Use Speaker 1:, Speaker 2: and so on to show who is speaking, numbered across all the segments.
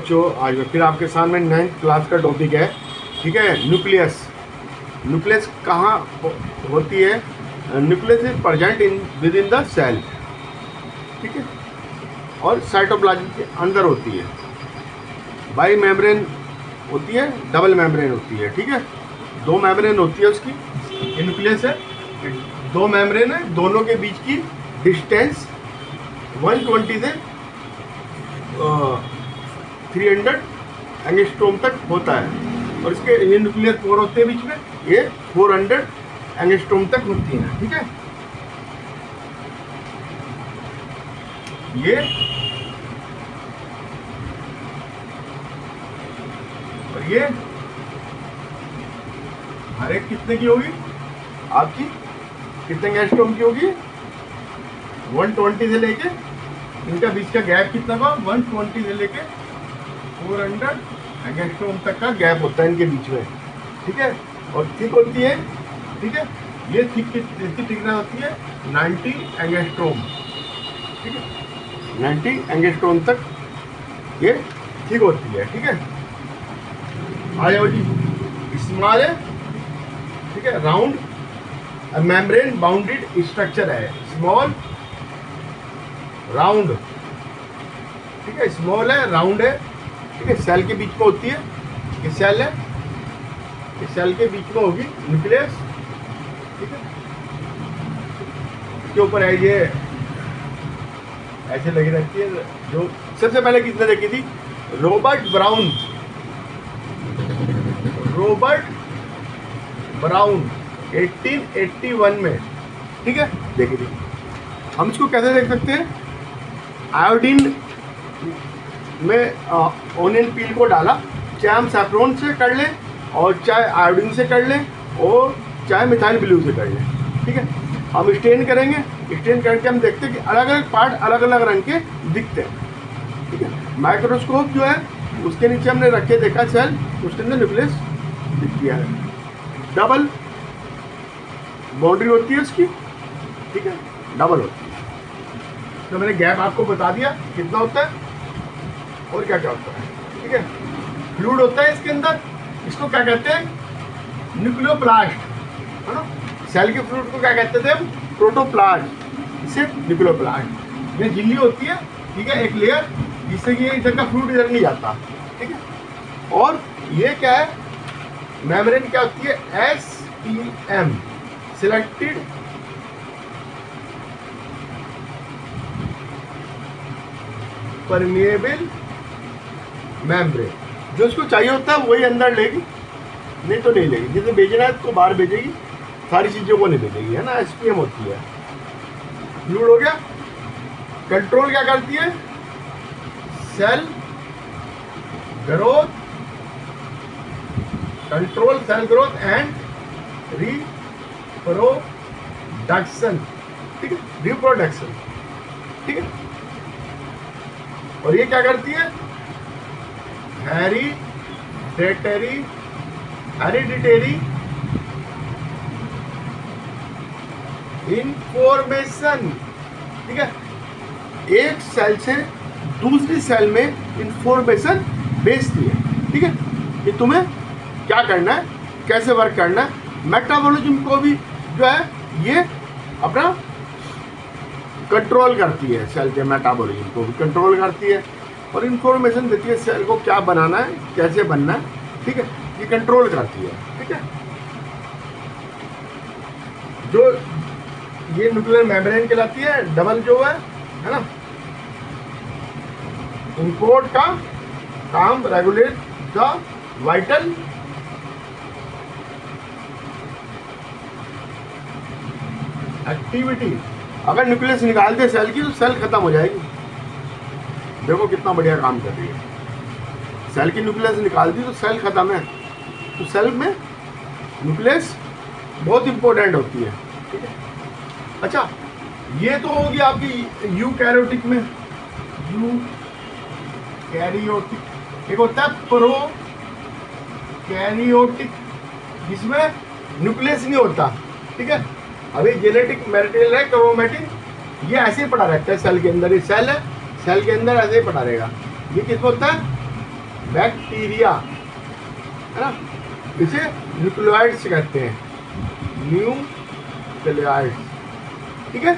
Speaker 1: बच्चों, आज फिर आपके सामने 9th क्लास का टॉपिक है, ठीक है। न्यूक्लियस। न्यूक्लियस कहाँ होती है? Nucleus is present in within the cell, ठीक है, और साइटोप्लाज्म के अंदर होती है। बाई मेम्ब्रेन होती है, डबल मेम्ब्रेन होती है, ठीक है। 2 मेम्ब्रेन होती है उसकी। ये न्यूक्लियस है, 2 मेम्ब्रेन है, दोनों के बीच की डिस्टेंस 120 से 300 एंगस्ट्रोम तक होता है, और इसके ये न्यूक्लियर पोर होते हैं बीच में, ये 400 एंगस्ट्रोम तक होती हैं, ठीक है। ये और ये हर एक कितने की होगी आपकी? कितने एंगस्ट्रोम की होगी? 120 से लेके, इनका बीच का गैप कितना होगा? 120 से लेके 400 एंगस्ट्रोम तक का गैप होता है इनके बीच में, ठीक है। और थिक होती है, ठीक है, ये थिक इसकी थिकनेस होती है 90 एंगस्ट्रोम, ठीक है। 90 एंगस्ट्रोम तक ये थिक होती है, ठीक है। आ जाओ जी। स्मॉल है, ठीक है, राउंड मेम्ब्रेन बाउंडेड स्ट्रक्चर है। स्मॉल राउंड, ठीक है, स्मॉल है, राउंड है, ठीक है। सेल के बीच में होती है, ये सेल है, इस सेल के बीच में होगी न्यूक्लियस, ठीक है। इसके ऊपर है ये ऐसे लगी रहती है, जो सबसे पहले किसने देखी थी? Robert brown. रॉबर्ट ब्राउन 1881 में, ठीक है, देखी थी। हम इसको कैसे देख सकते हैं? आयोडीन में ओनियन पील को डाला, चाहे हम सैफ्रॉन से कर लें, और चाहे आयोडीन से कर लें, और चाहे मिथाइल ब्लू से कर लें, ठीक है। हम स्टेन करेंगे, स्टेन करके हम देखते हैं कि अलग अलग पार्ट अलग अलग रंग के दिखते हैं, ठीक है। माइक्रोस्कोप जो है उसके नीचे हमने रख के देखा सेल, उसके अंदर न्यूक्लियस दिख गया है। डबल बाउंड्री होती है उसकी, ठीक है, डबल होती है। तो मैंने गैप आपको बता दिया कितना होता है और क्या क्या होता है, ठीक है। फ्लूइड होता है इसके अंदर, इसको क्या कहते हैं? न्यूक्लियोप्लास्ट, है ना। सेल के फ्लूइड को क्या कहते थे हम? प्रोटोप्लास्ट, इसे न्यूक्लियोप्लास्ट। ये झिल्ली होती है, ठीक है, एक लेयर, जिससे कि इधर का फ्लूइड इधर नहीं जाता, ठीक है। और ये क्या है? मेम्ब्रेन क्या होती है? SPM, selected permeable membrane. जो उसको चाहिए होता है वही अंदर लेगी, नहीं तो नहीं लेगी। जैसे भेजना है तो बाहर भेजेगी, सारी चीज़ों को नहीं भेजेगी, है ना। SPM होती है। फ्लूइड हो गया। कंट्रोल क्या करती है? Cell growth, control cell growth and reproduction, ठीक है, रिप्रोडक्शन, ठीक है। और ये क्या करती है? हेरिडिटरी इंफॉर्मेशन, ठीक है। एक सेल से दूसरी सेल में इंफॉर्मेशन भेजती है, ठीक है, कि तुम्हें क्या करना है, कैसे वर्क करना है। मेटाबॉलिज्म को भी जो है ये अपना कंट्रोल करती है, सेल के मेटाबॉलिज्म को भी कंट्रोल करती है, और इंफॉर्मेशन देती है सेल को क्या बनाना है, कैसे बनना है, ठीक है, ये कंट्रोल करती है, ठीक है। जो ये न्यूक्लियर मेम्ब्रेन कहलाती है, डबल जो है ना। इंपोर्ट का काम रेगुलेट द वाइटल एक्टिविटी। अगर न्यूक्लियस निकाल दे सेल की तो सेल खत्म हो जाएगी। देखो कितना बढ़िया काम कर रही है। सेल की न्यूक्लियस निकाल दी तो सेल खत्म है। तो सेल में न्यूक्लियस बहुत इंपॉर्टेंट होती है, ठीक है। अच्छा, ये तो होगी आपकी यूकैरियोटिक में। यूकैरियोटिक एक होता है प्रोकैरियोटिक, जिसमें न्यूक्लियस नहीं होता, ठीक है। अभी जेनेटिक मटेरियल है क्रोमैटिन, ये ऐसे ही पड़ा रहता है सेल के अंदर। ये सेल है, सेल के अंदर ऐसे ही पड़ा रहेगा। ये किस होता है? बैक्टीरिया, है ना, इसे न्यूक्लियोइड्स कहते हैं, न्यूक्लियोइड्स, ठीक है।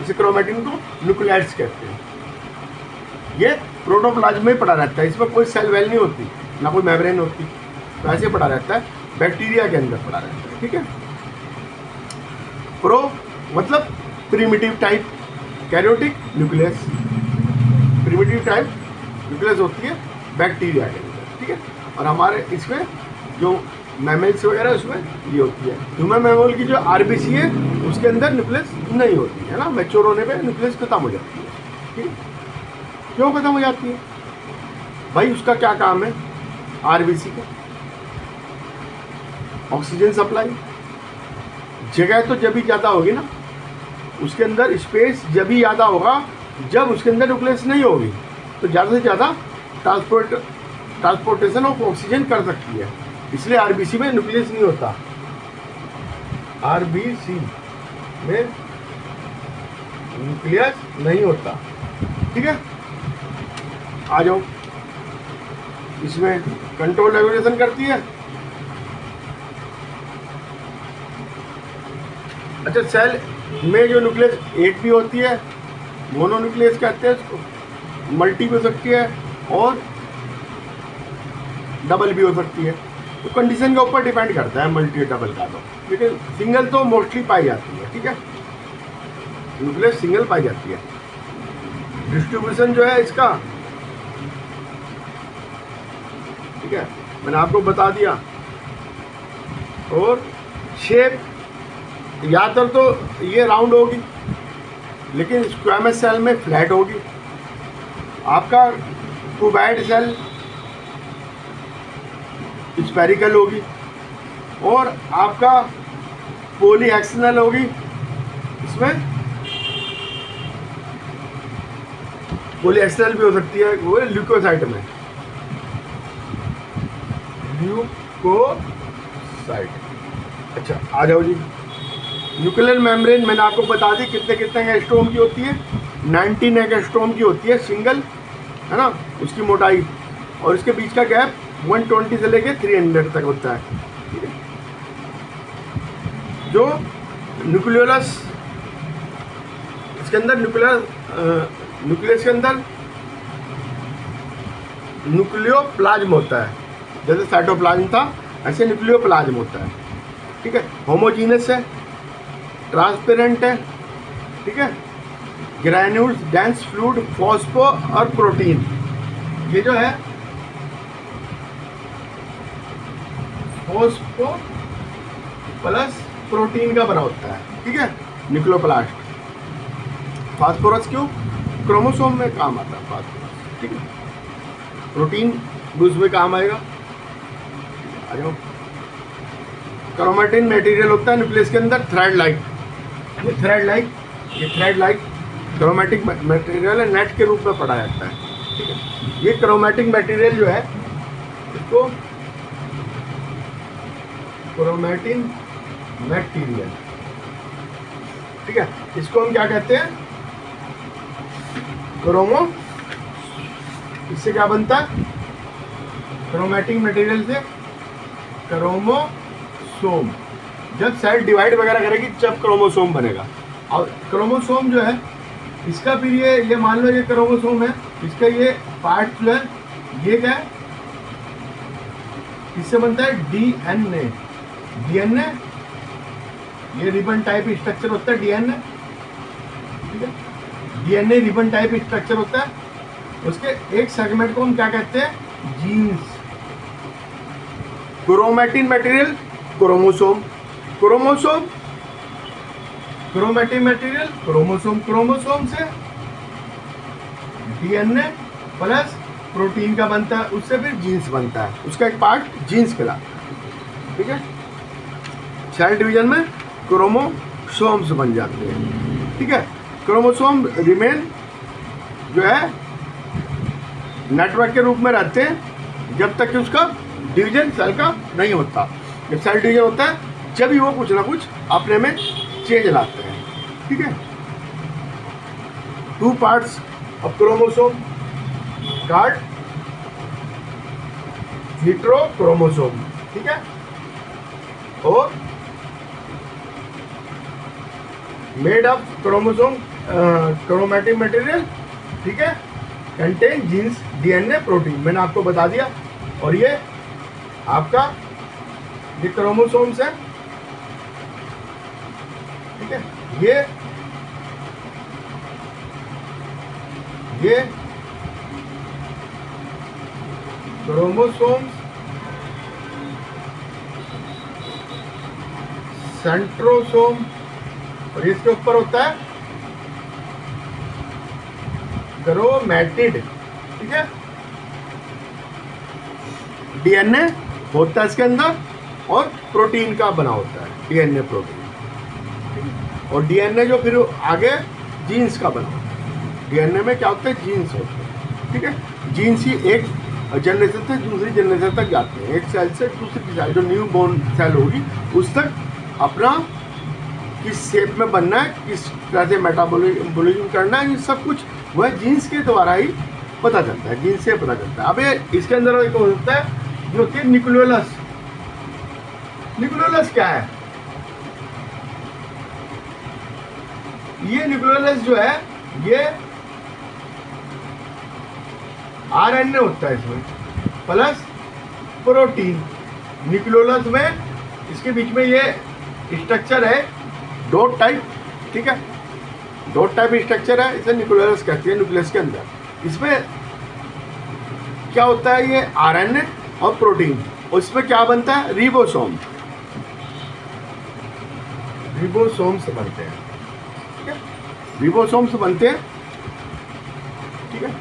Speaker 1: इसे क्रोमेटिन को न्यूक्लियोइड्स कहते हैं। ये प्रोटोप्लाज्म में पड़ा रहता है, इसमें कोई सेल वेल नहीं होती, ना कोई मेम्ब्रेन होती, तो ऐसे पड़ा रहता है, बैक्टीरिया के अंदर पड़ा रहता है, ठीक है। प्रो मतलब primitive type karyotic nucleus, primitive type nucleus होती है बैक्टीरिया के अंदर, ठीक है। और हमारे इसमें जो मैमल्स वगैरह उसमें ये होती है। ह्यूमन मैमल की जो आरबीसी है उसके अंदर न्यूक्लियस नहीं होती है ना, मैच्योर होने पे न्यूक्लियस खत्म हो जाती है, ठीक है। क्यों खत्म हो जाती है भाई? उसका क्या काम है आरबीसी का? Oxygen supply. जगह तो जब भी ज़्यादा होगी ना, उसके अंदर स्पेस जब भी ज़्यादा होगा जब उसके अंदर न्यूक्लियस नहीं होगी, तो ज़्यादा से ज़्यादा ट्रांसपोर्टेशन ऑफ ऑक्सीजन कर सकती है, इसलिए आरबीसी में न्यूक्लियस नहीं होता। आरबीसी में न्यूक्लियस नहीं होता, ठीक है। आ जाओ, इसमें कंट्रोल रेगुलेशन करती है। अच्छा, सेल में जो न्यूक्लियस एक भी होती है, मोनोन्यूक्लियस कहते हैं उसको, मल्टी भी हो सकती है और डबल भी हो सकती है, तो कंडीशन के ऊपर डिपेंड करता है मल्टी डबल का, तो लेकिन सिंगल तो मोस्टली पाई जाती है, ठीक है। न्यूक्लियस सिंगल पाई जाती है। डिस्ट्रीब्यूशन जो है इसका, ठीक है, मैंने आपको बता दिया। और शेप ज़्यादातर तो ये राउंड होगी, लेकिन स्क्वामस सेल में फ्लैट होगी। आपका क्यूबाइड सेल स्फेरिकल होगी, और आपका पॉलीहेक्सेनल होगी। इसमें पॉलीहेक्सेनल भी हो सकती है, वो ल्यूकोसाइट में, ल्यूकोसाइट। अच्छा, आ जाओ जी। न्यूक्लियर मेम्ब्रेन मैंने आपको बता दी कितने कितने एंगस्ट्रॉम की होती है, 19 एंगस्ट्रॉम की होती है सिंगल, है ना, उसकी मोटाई, और इसके बीच का गैप 120 से लेके 300 तक होता है, ठीक है। जो न्यूक्लियोलस, इसके अंदर न्यूक्लियस के अंदर न्यूक्लियोप्लाज्म होता है, जैसे साइटोप्लाज्म था ऐसे न्यूक्लियोप्लाज्म होता है, ठीक है। होमोजीनस है, ट्रांसपेरेंट है, ठीक है। ग्रैन्यूल्स, डेंस फ्लूइड, फॉस्फो और प्रोटीन, ये जो है फॉस्फो प्लस प्रोटीन का बना होता है, ठीक है, न्यूक्लियोप्लास्ट। फास्फोरस क्यों? क्रोमोसोम में काम आता है फास्फोरस, ठीक है। प्रोटीन भी उसमें काम आएगा। आ जाओ, क्रोमेटिन मटेरियल होता है न्यूक्लियस के अंदर, थ्रेड लाइक, ये थ्रेड लाइक क्रोमेटिक मटेरियल है, नेट के रूप में पढ़ा जाता है, ठीक है। ये क्रोमेटिक मटेरियल जो है इसको क्रोमेटिन मटेरियल, ठीक है, इसको हम क्या कहते हैं? क्रोमो। इससे क्या बनता है? क्रोमेटिक मटेरियल से क्रोमोसोम। जब सेल डिवाइड वगैरह करेगी जब क्रोमोसोम बनेगा। और क्रोमोसोम जो है इसका फिर ये मान लो ये क्रोमोसोम है, इसका ये पार्ट जो है ये क्या है? इससे बनता है डीएनए। डीएनए ये रिबन टाइप स्ट्रक्चर होता है, डीएनए, ठीक है। डीएनए रिबन टाइप स्ट्रक्चर होता है, उसके एक सेगमेंट को हम क्या कहते हैं? Genes. Chromatin material chromosome, chromosome chromatin material chromosome, chromosome से डीएनए प्लस प्रोटीन का बनता है, उससे फिर जीन्स बनता है, उसका एक पार्ट जीन्स कहलाता है, ठीक है। सेल डिवीजन में क्रोमोसोम्स बन जाते हैं, ठीक है। क्रोमोसोम रिमेन जो है नेटवर्क के रूप में रहते हैं जब तक कि उसका डिवीजन सेल का नहीं होता। जब सेल डिवीजन होता है जब ही वो कुछ ना कुछ अपने में चेंज लाते हैं, ठीक है। 2 पार्ट्स ऑफ क्रोमोसोम कार्ड हेटेरोक्रोमोसोम, ठीक है, और made of chromosome chromatic material, ठीक है, कंटेन जीन्स डीएनए प्रोटीन, मैंने आपको बता दिया। और ये आपका ये क्रोमोसोम्स है, ठीक है, ये क्रोमोसोम्स सेंट्रोसोम, और इसके ऊपर होता है क्रोमैटिड, ठीक है, डीएनए होता है इसके अंदर और प्रोटीन का बना होता है डीएनए प्रोटीन, और डीएनए जो फिर आगे जीन्स का बना होता है। डीएनए में क्या होता है, जीन्स होते हैं, ठीक है। जीन्स ही एक जनरेशन से दूसरी जनरेशन तक जाते हैं, एक सेल से दूसरी सेल, जो न्यू बोर्न सेल होगी उस तक अपना किस शेप में बनना है, किस तरह से मेटाबॉलिज्म करना है, ये सब कुछ वह जीन्स के द्वारा ही पता चलता है, जीन्स से पता चलता है। अब ये इसके अंदर एक होता है जो कि न्यूक्लियोलस। न्यूक्लियोलस क्या है? ये न्यूक्लियोलस जो है ये आरएनए होता है इसमें प्लस प्रोटीन। न्यूक्लियोलस में इसके बीच में ये स्ट्रक्चर है डॉट टाइप, ठीक है, डॉट टाइप स्ट्रक्चर है, इसे न्यूक्लियोलस कहते हैं। न्यूक्लियस के अंदर इसमें क्या होता है, ये आरएनए और प्रोटीन, और इसमें क्या बनता है, रिबोसोम। रिबोसोम्स बनते हैं, ठीक है, रिबोसोम्स बनते हैं, ठीक है।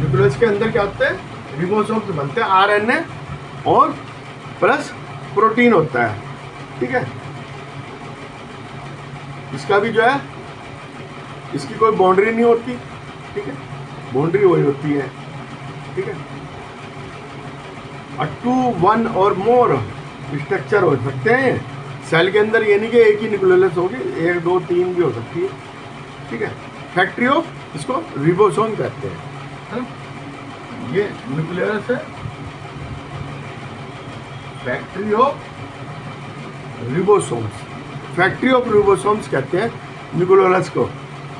Speaker 1: न्यूक्लियस के अंदर क्या होता है, रिबोसोम्स बनते हैं, आरएनए और प्लस प्रोटीन होता है, ठीक है। इसका भी जो है, इसकी कोई बाउंड्री नहीं होती, ठीक है, बाउंड्री वही होती है, ठीक है। और 2, 1 और मोर स्ट्रक्चर हो सकते हैं सेल के अंदर, ये नहीं कि एक ही न्यूक्लियोलस होगी, 1, 2, 3 भी हो सकती है, ठीक है। फैक्ट्री ऑफ इसको रिबोसोम कहते हैं, है ना। ये न्यूक्लियोलस है, फैक्ट्री ऑफ रिबोसोम्स, फैक्ट्री ऑफ रिबोसोम्स कहते हैं न्यूक्लियोलस को।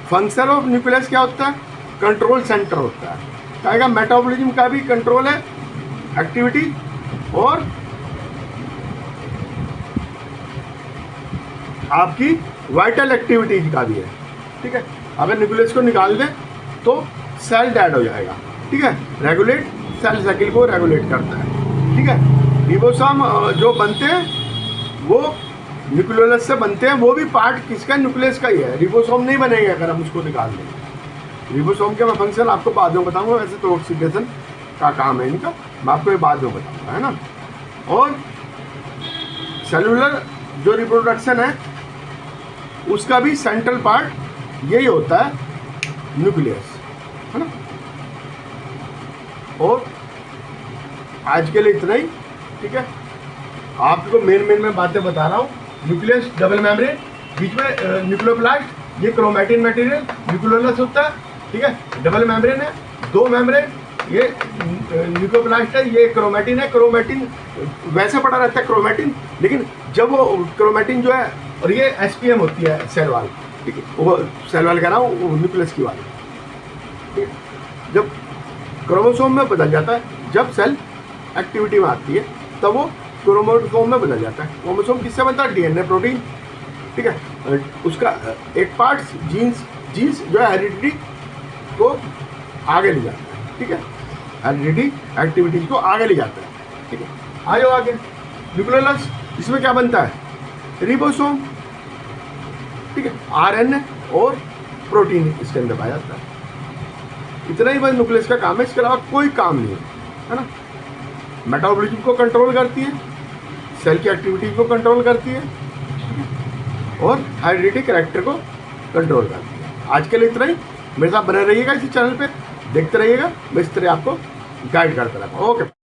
Speaker 1: फंक्शन ऑफ न्यूक्लियस क्या होता है, कंट्रोल सेंटर होता है, कहेगा मेटाबॉलिज्म का भी कंट्रोल है, एक्टिविटी और आपकी वाइटल एक्टिविटीज का भी है, ठीक है। अगर न्यूक्लियस को निकाल दें तो सेल डेड हो जाएगा, ठीक है। रेगुलेट सेल साइकिल को रेगुलेट करता है, ठीक है। रिबोसोम जो बनते हैं वो न्यूक्लियोलस से बनते हैं, वो भी पार्ट किसका, न्यूक्लियस का ही है। रिबोसोम नहीं बनेंगे अगर हम उसको निकाल दें। रिबोसोम के मैं फंक्शन आपको बाद में बताऊंगा, वैसे तो ऑक्सीडेशन का काम है इनका, मैं आपको ये बाद में बताऊंगा, है ना। और सेलुलर जो रिप्रोडक्शन है उसका भी सेंट्रल पार्ट यही होता है, न्यूक्लियस, है ना। और आज के लिए इतना ही, ठीक है। आपको मेन मैं बातें बता रहा हूँ। न्यूक्लियस डबल मेम्ब्रेन, बीच में न्यूक्लियोप्लास्ट, ये क्रोमैटिन मटेरियल न्यूक्लियोलस होता है, ठीक है। डबल मेम्ब्रेन है, 2 मेम्ब्रेन, ये न्यूक्लियोप्लास्ट है, ये क्रोमैटिन है। क्रोमैटिन वैसे पड़ा रहता है क्रोमैटिन, लेकिन जब वो क्रोमैटिन जो है, और ये एसपीएम होती है सेल वाल, ठीक है, वो सेल वाल कह रहा हूँ, न्यूक्लियस की वाली, ठीक है। जब क्रोमोसोम में बदल जाता है, जब सेल एक्टिविटी में आती है तब वो क्रोमोसोम में बदल जाता है। क्रोमोसोम किससे बनता है, डीएनए प्रोटीन, ठीक है। उसका एक पार्ट जीन्स जो है हेरिडिटी को आगे ले जाता है, ठीक है, हेरिडिटी एक्टिविटीज को आगे ले जाता है, ठीक है। आ जाओ आगे, न्यूक्लियोलस, इसमें क्या बनता है, रिबोसोम, ठीक है, आरएनए और प्रोटीन इसके अंदर पाया जाता है। इतना ही बस न्यूक्लियस का काम है, इसके अलावा कोई काम नहीं है ना। मेटाबॉलिज्म को कंट्रोल करती है, सेल की एक्टिविटी को कंट्रोल करती है, और हेरिडिटी कैरेक्टर को कंट्रोल करती है। आज के लिए इतना ही। मेरे साथ बने रहिएगा इसी चैनल पे, देखते रहिएगा, मैं इस तरह आपको गाइड करता रहूँगा। ओके।